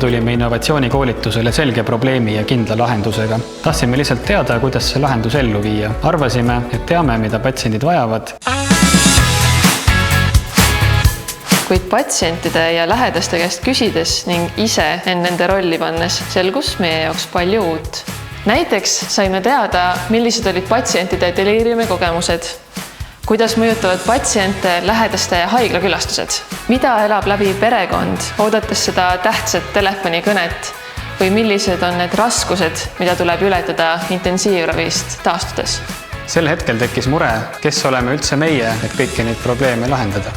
tulime innovatsioonikoolitusele selge probleemi ja kindla lahendusega. Tahtsime lihtsalt teada, kuidas see lahendus ellu viia. Arvasime, et teame, mida patsiendid vajavad. Kuid patsientide ja lähedaste käest küsides ning ise nende rolli pannes selgus meie jaoks palju uut. Näiteks saime teada, millised olid patsientide deliiriumi kogemused, kuidas mõjutavad patsiente, lähedaste ja haiglakülastused, mida elab läbi perekond, oodates seda tähtsat telefonikõnet või millised on need raskused, mida tuleb ületada intensiivravist taastudes. Sel hetkel tekkis mure, kes oleme üldse meie, et kõiki neid probleeme lahendada.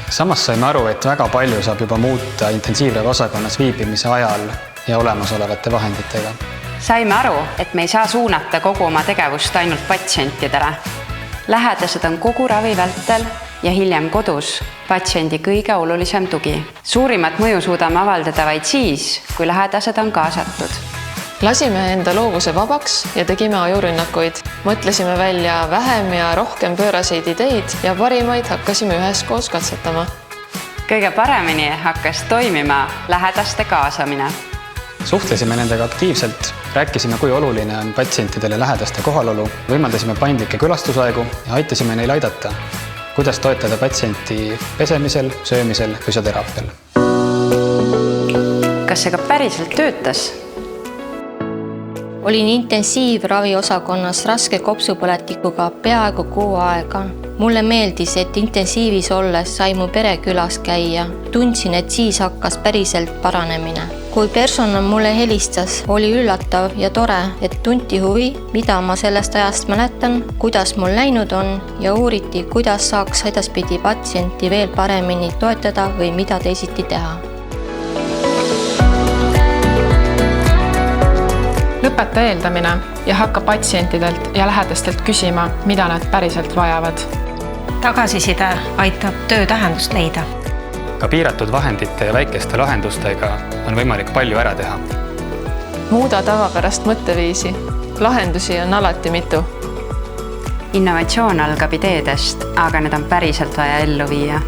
Samas saime aru, et väga palju saab juba muuta intensiivravi osakonnas viibimise ajal ja olemasolevate vahenditega. Saime aru, et me ei saa suunata kogu oma tegevust ainult patsientidele. Lähedased on kogu ravi vältel ja hiljem kodus patsiendi kõige olulisem tugi. Suurimat mõju suudame avaldada vaid siis, kui lähedased on kaasatud. Lasime enda loovuse vabaks ja tegime ajurünnakuid. Mõtlesime välja vähem ja rohkem pööraseid ideid ja parimaid hakkasime üheskoos katsetama. Kõige paremini hakkas toimima lähedaste kaasamine. Suhtlesime nendega aktiivselt, rääkisime, kui oluline on patsientidele lähedaste kohalolu, võimaldasime paindlikke külastusaegu ja aitasime neil aidata, kuidas toetada patsienti pesemisel, söömisel, füsioteraapial. Kas see ka päriselt töötas? Olin intensiivravi osakonnas raske kopsupõletikuga peaaegu 6 aega. Mulle meeldis, et intensiivis olles sai mu pere külas käia. Tundsin, et siis hakkas päriselt paranemine. Kui personal mulle helistas, oli üllatav ja tore, et tunti huvi, mida ma sellest ajast mäletan, kuidas mul läinud on ja uuriti, kuidas saaks edaspidi patsienti veel paremini toetada või mida teisiti teha. Lõpeta eeldamine ja hakka patsientidelt ja lähedastelt küsima, mida nad päriselt vajavad. Tagasiside aitab töö tähendust leida. Ka piiratud vahendite ja väikeste lahendustega on võimalik palju ära teha. Muuda tavapärast mõtteviisi. Lahendusi on alati mitu. Innovatsioon algab ideedest, aga need on päriselt vaja ellu viia.